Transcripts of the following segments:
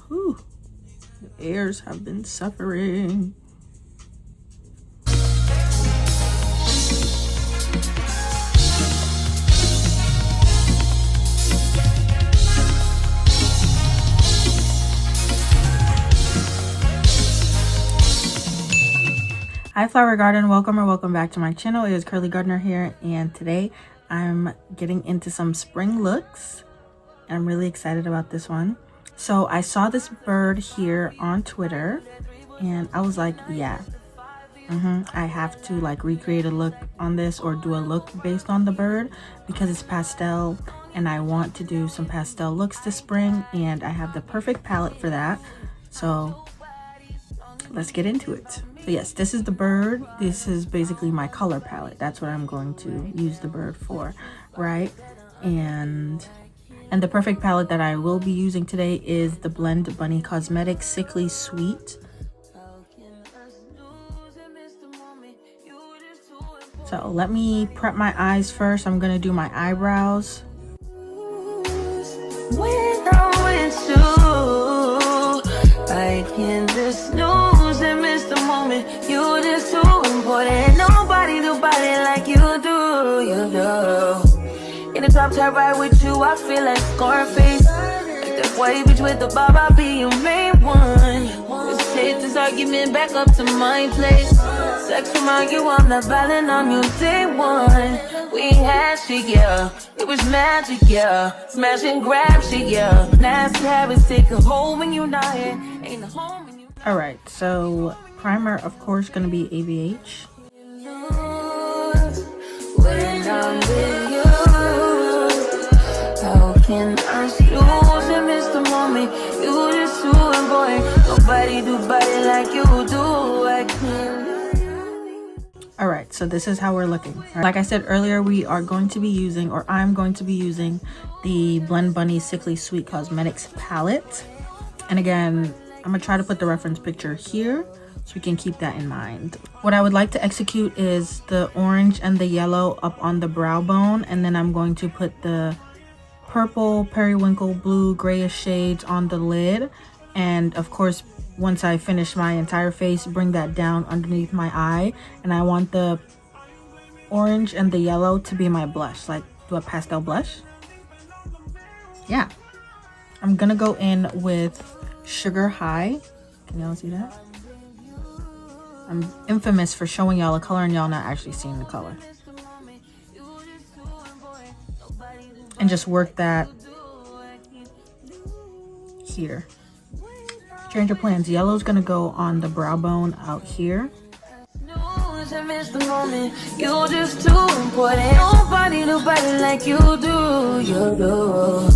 Whew. The ears have been suffering. Hi Flower Garden, welcome back to my channel. It is Curly Gardener here, and today I'm getting into some spring looks. I'm really excited about this one. So I saw this bird here on Twitter and I was like, yeah, I have to like recreate a look on this or do a look based on the bird because it's pastel and I want to do some pastel looks this spring, and I have the perfect palette for that. So let's get into it. So yes, this is the bird. This is basically my color palette. That's what I'm going to use the bird for, right? And the perfect palette that I will be using today is the Blend Bunny Cosmetics Sickly Sweet. So let me prep my eyes first. I'm gonna do my eyebrows. I can just lose and miss the moment. You just too important. Nobody do body like you do. In the top tier ride with you, I feel like Scarface. Like that white bitch with the bob, I'll be your main one. Let's take this argument back up to my place. Sex remind you I'm not violent on you day one. We had shit, yeah. It was magic, yeah. Smash and grab shit, yeah. Nasty habits take a hold when you're not here. Ain't a home when you. Alright, so primer, of course, gonna be ABH. When I'm with you, how can I lose and miss the moment? You just too important. Nobody do body like you do. I can't. Alright, so this is how we're looking. Like I said earlier, we are going to be using, or I'm going to be using, the Blend Bunny Sickly Sweet Cosmetics palette. And again, I'm gonna try to put the reference picture here so we can keep that in mind. What I would like to execute is the orange and the yellow up on the brow bone, and then I'm going to put the purple, periwinkle, blue, grayish shades on the lid. And of course, once I finish my entire face, bring that down underneath my eye. And I want the orange and the yellow to be my blush, like do a pastel blush. Yeah, I'm gonna go in with Sugar High. Can y'all see that? I'm infamous for showing y'all a color and y'all not actually seeing the color. And just work that here. Change your plans. Yellow's gonna go on the brow bone out here. You're just too important. Nobody do body like you do. You do.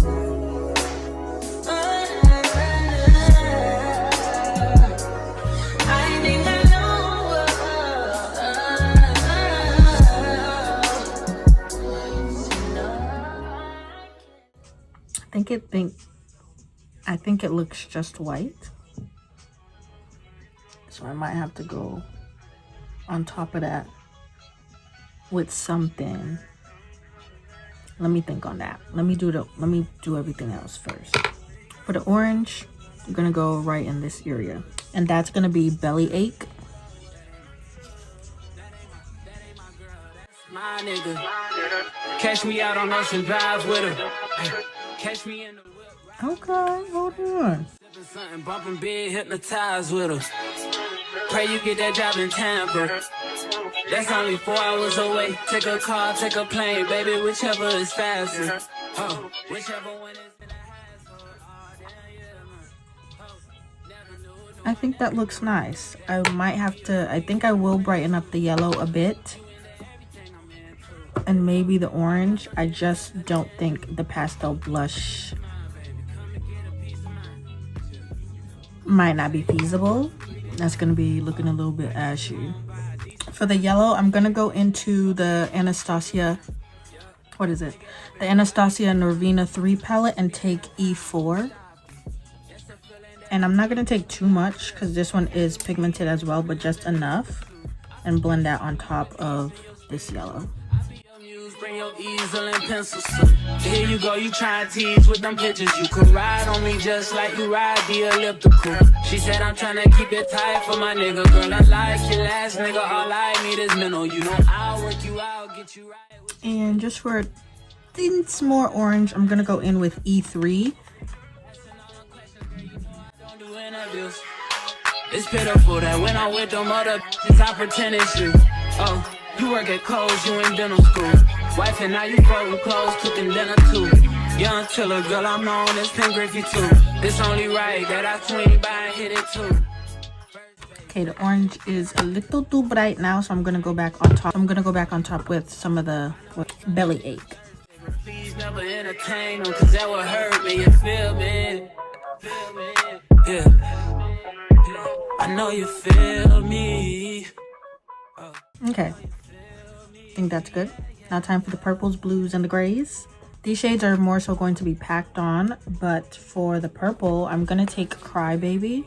I think it looks just white. So I might have to go on top of that with something. Let me think on that. Let me do everything else first. For the orange, I'm gonna go right in this area, and that's gonna be Bellyache. My nigga, catch me out on Ocean Drive with her. Catch me in the whip. Okay, hold on. Something bumping big, hypnotized with her. Pray you get that job in Tampa. That's only 4 hours away. Take a car, take a plane, baby, whichever is faster. Oh, whichever one is in the I think that looks nice. I might have to, I think I will brighten up the yellow a bit. And maybe the orange. I just don't think the pastel blush might not be feasible. That's gonna be looking a little bit ashy. For the yellow, I'm gonna go into the Anastasia, what is it? The Anastasia Norvina 3 palette and take E4. And I'm not gonna take too much because this one is pigmented as well, but just enough. And blend that on top of this yellow. bring your no easel and pencils. Here you go, you try and tease with them pictures. You could ride on me just like you ride the elliptical. She said I'm trying to keep it tight for my nigga. Girl, I like your last nigga. All I need is mental. You know I'll work you out, get you right. And just for a tints more orange, I'm gonna go in with E3. Don't do interviews. It's pitiful that when I'm with them other bitches, I pretend it's you. Oh, you work at Kohl's, you in dental school. Wife and now you folding clothes, cooking dinner too. Young Tiller, girl, I'm known as Pink Griffey too. It's only right that I swing by and hit it too. Okay, the orange is a little too bright now, so I'm gonna go back on top. I'm gonna go back on top with some of the bellyache. Please never entertain them, cause that would hurt me, you feel me? Yeah. I know you feel me. Okay, I think that's good. Now time for the purples, blues, and the grays. These shades are more so going to be packed on, but for the purple, I'm gonna take Crybaby.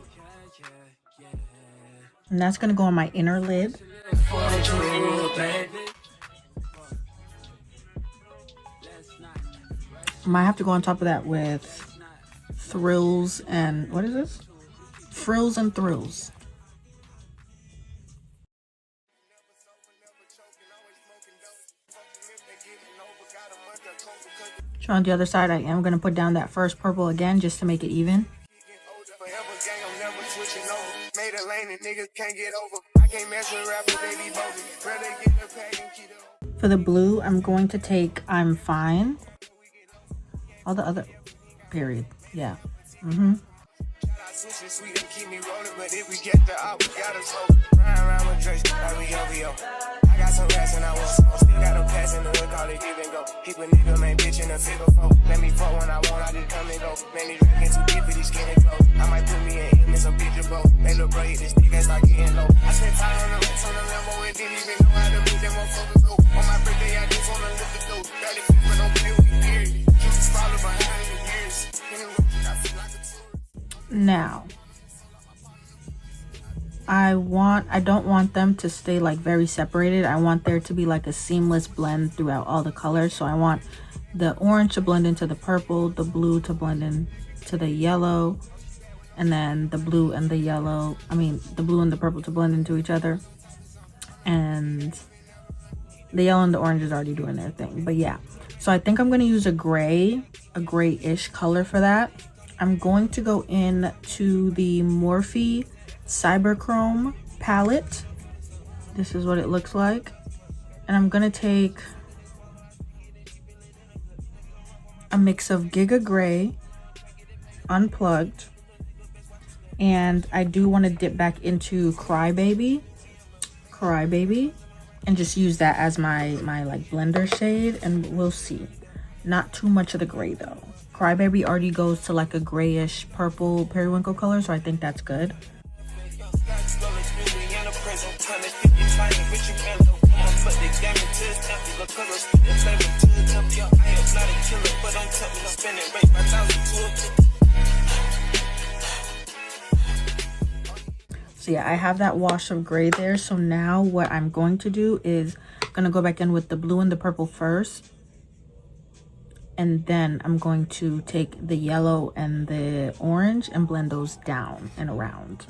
And that's gonna go on my inner lid. Might have to go on top of that with Thrills and, what is this? Frills and Thrills. So on the other side, I am going to put down that first purple again just to make it even. For the blue, I'm going to take I'm Fine. All the other, period. Yeah. I got some rats and I want some. Still got them pass in the hood, call it give and go. Keep a nigga, man, bitch in a figure four. Let me fuck when I want, I just come and go. Man, these rats too deep for these skinny clothes. I might put me in some picture, bro. Make little bro hit this stick and start getting low. I spent time on the rats on the Lambo and didn't even know how to put them motherfuckers go. On my birthday, I just wanna lift the dough. Got it but don't play with me, period. You just follow behind the years. I feel like a tourist. Now, I don't want them to stay like very separated. I want there to be like a seamless blend throughout all the colors. So I want the orange to blend into the purple, the blue to blend into the yellow, and then the blue and the yellow, the blue and the purple to blend into each other. And the yellow and the orange is already doing their thing. But yeah, so I think I'm going to use a grayish color for that. I'm going to go in to the Morphe Cyber Chrome Palette. This is what it looks like. And I'm going to take a mix of Giga Gray, Unplugged, and I do want to dip back into Crybaby, and just use that as my like blender shade, and we'll see. Not too much of the gray though. Crybaby already goes to like a grayish purple periwinkle color, so I think that's good. So yeah, I have that wash of gray there. So now what I'm going to do is I'm going to go back in with the blue and the purple first. And then I'm going to take the yellow and the orange and blend those down and around.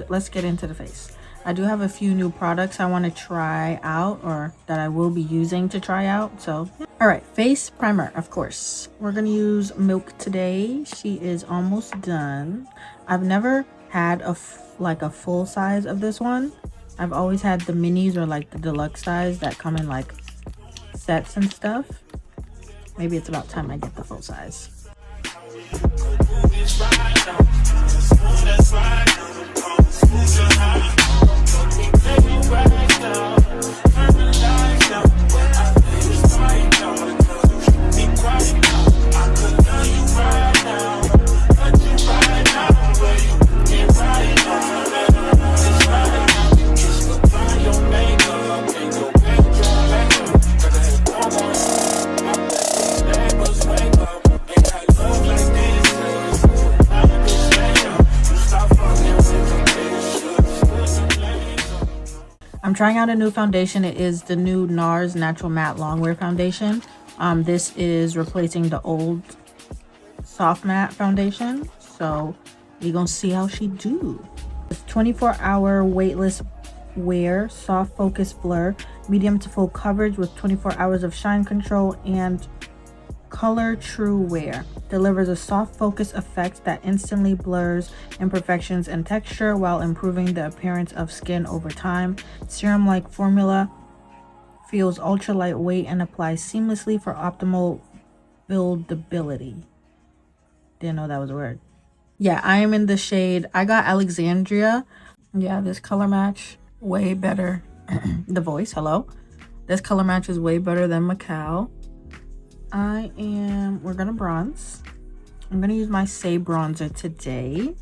Let's get into the face. I do have a few new products I want to try out, or that I will be using to try out. So all right, face primer, of course we're going to use Milk today. She is almost done. I've never had like a full size of this one. I've always had the minis or like the deluxe size that come in like sets and stuff. Maybe it's about time I get the full size. I'm trying out a new foundation. It is the new NARS Natural Matte Longwear Foundation. This is replacing the old Soft Matte Foundation. So we're gonna see how she do. It's 24-hour weightless wear, soft focus blur, medium to full coverage with 24 hours of shine control, and color true wear. Delivers a soft focus effect that instantly blurs imperfections and texture while improving the appearance of skin over time. Serum-like formula feels ultra lightweight and applies seamlessly for optimal buildability. Didn't know that was a word. Yeah, I am in the shade, I got Alexandria. Yeah, this color match way better. The voice, hello. This color match is way better than Macau. We're gonna bronze. I'm gonna use my Say bronzer today.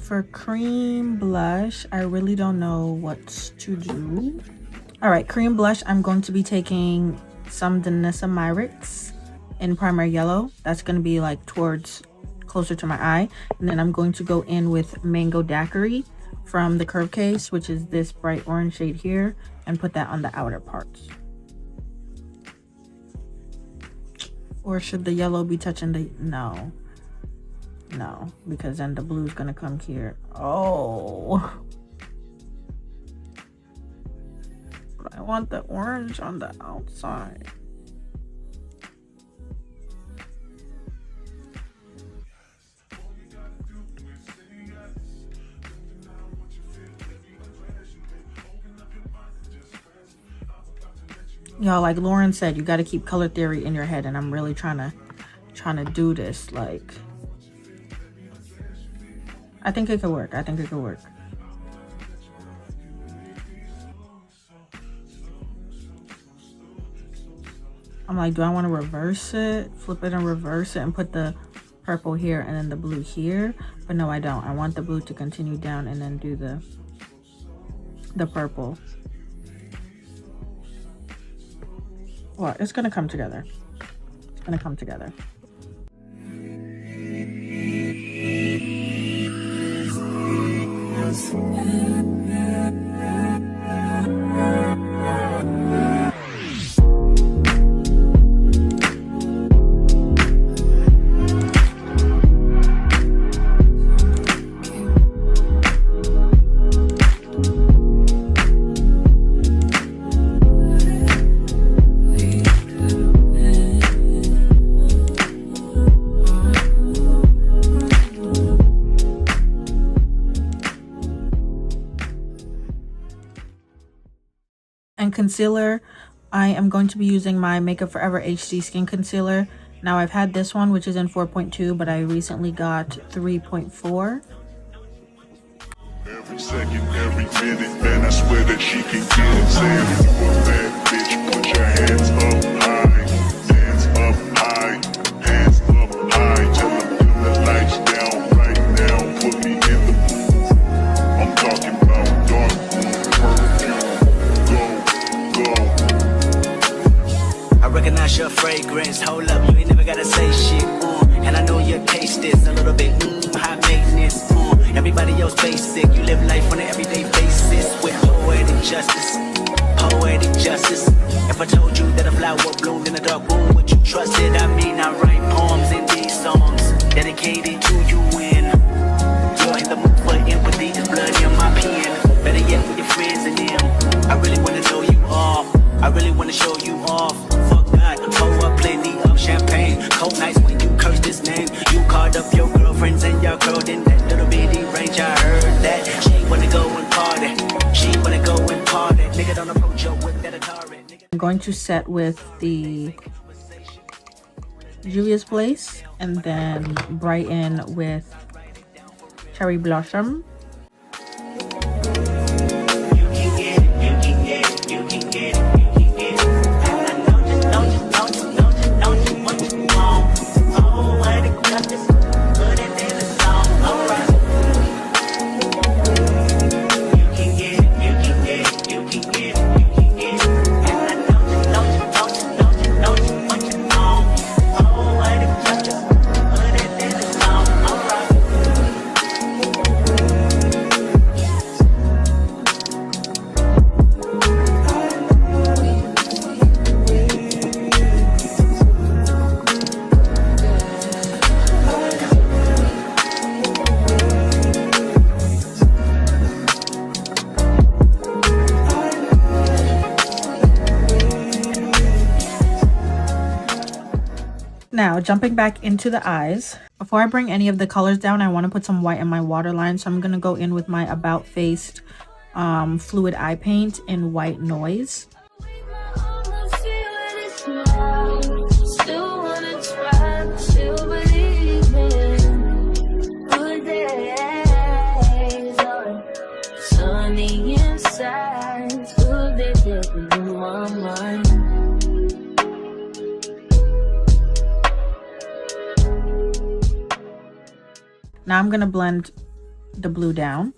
For cream blush, I really don't know what to do. All right, cream blush, I'm going to be taking some Danessa Myricks in Primer Yellow. That's going to be like towards closer to my eye. And then I'm going to go in with Mango Daiquiri from the Curve Case, which is this bright orange shade here, and put that on the outer parts. Or should the yellow be touching the... No, because then the blue is gonna come here. Oh, but I want the orange on the outside. Y'all, like Lauren said, you got to keep color theory in your head, and I'm really trying to do this. Like, I think it could work. I think it could work. I'm like, do I want to reverse it? Flip it and reverse it and put the purple here and then the blue here? But no, I don't. I want the blue to continue down and then do the purple. Well, it's going to come together. It's going to come together. And concealer, I am going to be using my Makeup Forever HD Skin Concealer. Now, I've had this one, which is in 4.2, but I recently got 3.4. Every second, every minute, man, I swear that she can get it. Saying you a bad bitch, put your hands up high, hands up high, hands up high. Till I feel the lights down right now, put me in the mood. I'm talking about dark perfume. Go. I recognize your fragrance, hold up, you ain't never gotta say shit. And I know your taste is a little bit high maintenance. Everybody else basic, you live life on an everyday basis with poetic justice, poetic justice. going to set with the Juvia's Place and then brighten with Cherry Blossom. Now, jumping back into the eyes. Before I bring any of the colors down, I want to put some white in my waterline. So I'm going to go in with my About Face fluid eye paint in White Noise. Now I'm going to blend the blue down.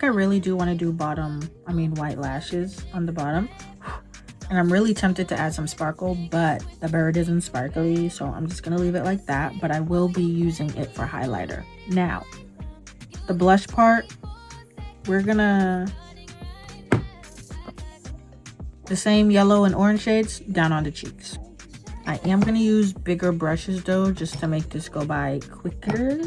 I really do want to do white lashes on the bottom, and I'm really tempted to add some sparkle, but the bird isn't sparkly, so I'm just gonna leave it like that. But I will be using it for highlighter. Now the blush part, we're gonna the same yellow and orange shades down on the cheeks. I am gonna use bigger brushes though, just to make this go by quicker.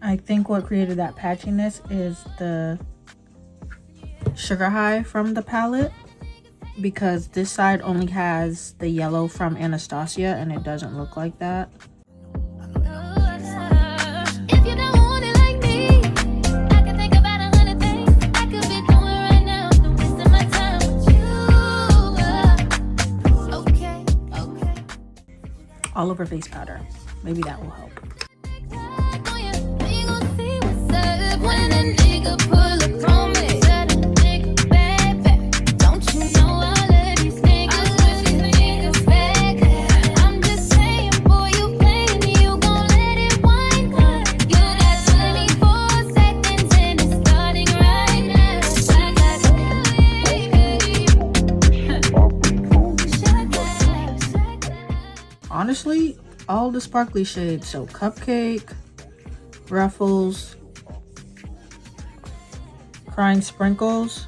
I think what created that patchiness is the Sugar High from the palette, because this side only has the yellow from Anastasia and it doesn't look like that. All over face powder. Maybe that will help. Honestly, all the sparkly shades, so Cupcake, Ruffles, Crying Sprinkles,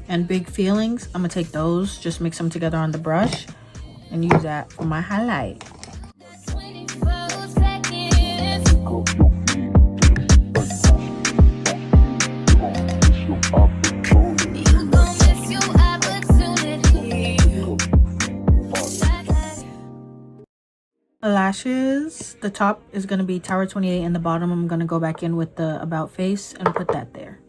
and Big Feelings, I'm gonna take those, just mix them together on the brush and use that for my highlight. Lashes, the top is going to be Tower 28 and the bottom I'm going to go back in with the About Face and put that there.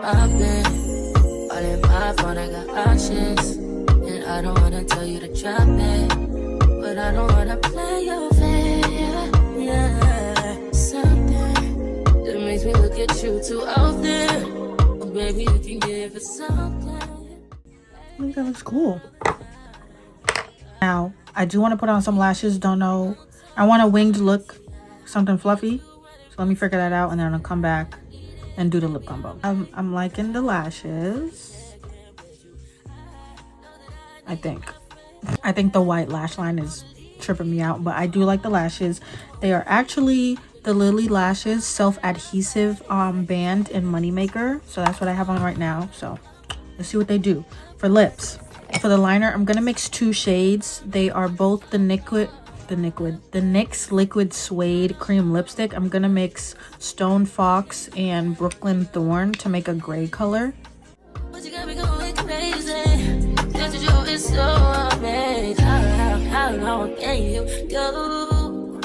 I've been all in my phone, I got options, and I don't wanna tell you to drop it, but I don't wanna play your fair, yeah. Something that makes me look at you too out there, oh, baby, you can give it something. think that looks cool. Now, I do want to put on some lashes. Don't know. I want a winged look, something fluffy. So let me figure that out, and then I'll come back and do the lip combo. I'm liking the lashes. I think the white lash line is tripping me out, but I do like the lashes. They are actually the Lily Lashes self-adhesive band in Moneymaker. So that's what I have on right now. So let's see what they do. For lips, for the liner, I'm gonna mix 2 shades. They are both the NYX Liquid Suede Cream Lipstick. I'm gonna mix Stone Fox and Brooklyn Thorn to make a gray color. But you got me going crazy. Just you is so amazing. How long can you go?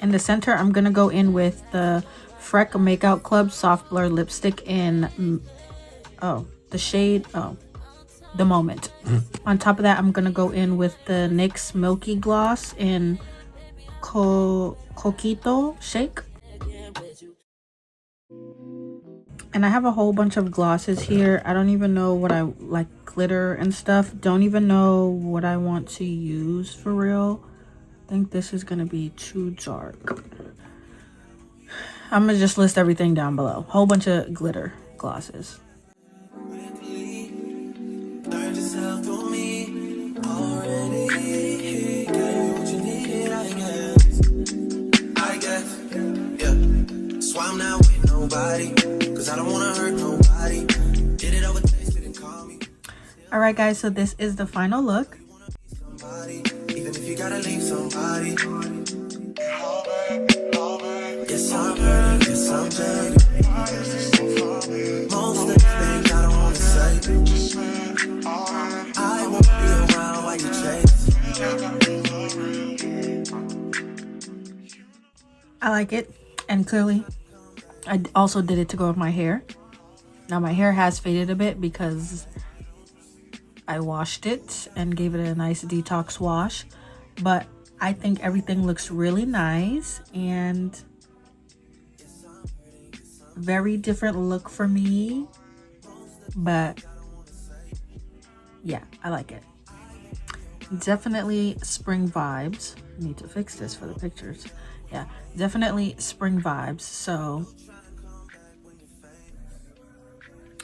In the center, I'm gonna go in with the Freck Makeout Club Soft Blur Lipstick in the shade The Moment. On top of that, I'm gonna go in with the NYX Milky Gloss in Coquito Shake. And I have a whole bunch of glosses here. I don't even know what I like, glitter and stuff. Don't even know what I want to use for real. I think this is gonna be too dark. I'm gonna just list everything down below. Whole bunch of glitter glosses. So I'm not with nobody, cause I don't wanna hurt nobody. Did it over, tasted and call me. Alright guys, so this is the final look. Somebody, even if you gotta leave somebody. Yes, I'm hurt, yes, I'm dirty. Most of the things I don't wanna say. I won't be around while you chase. I like it, and clearly I also did it to go with my hair. Now my hair has faded a bit because I washed it and gave it a nice detox wash, but I think everything looks really nice and very different look for me, but yeah, I like it. Definitely spring vibes. I need to fix this for the pictures. Yeah, definitely spring vibes. So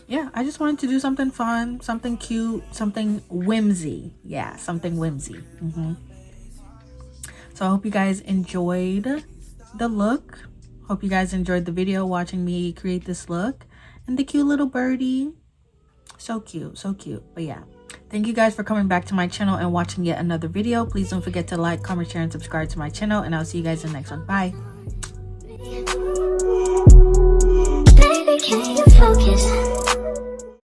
yeah, I just wanted to do something fun, something cute, something whimsy. Yeah, something whimsy. So I hope you guys enjoyed the look. Hope you guys enjoyed the video watching me create this look. And the cute little birdie. So cute, so cute. But yeah, thank you guys for coming back to my channel and watching yet another video. Please don't forget to like, comment, share, and subscribe to my channel. And I'll see you guys in the next one. Bye. Baby, can you focus?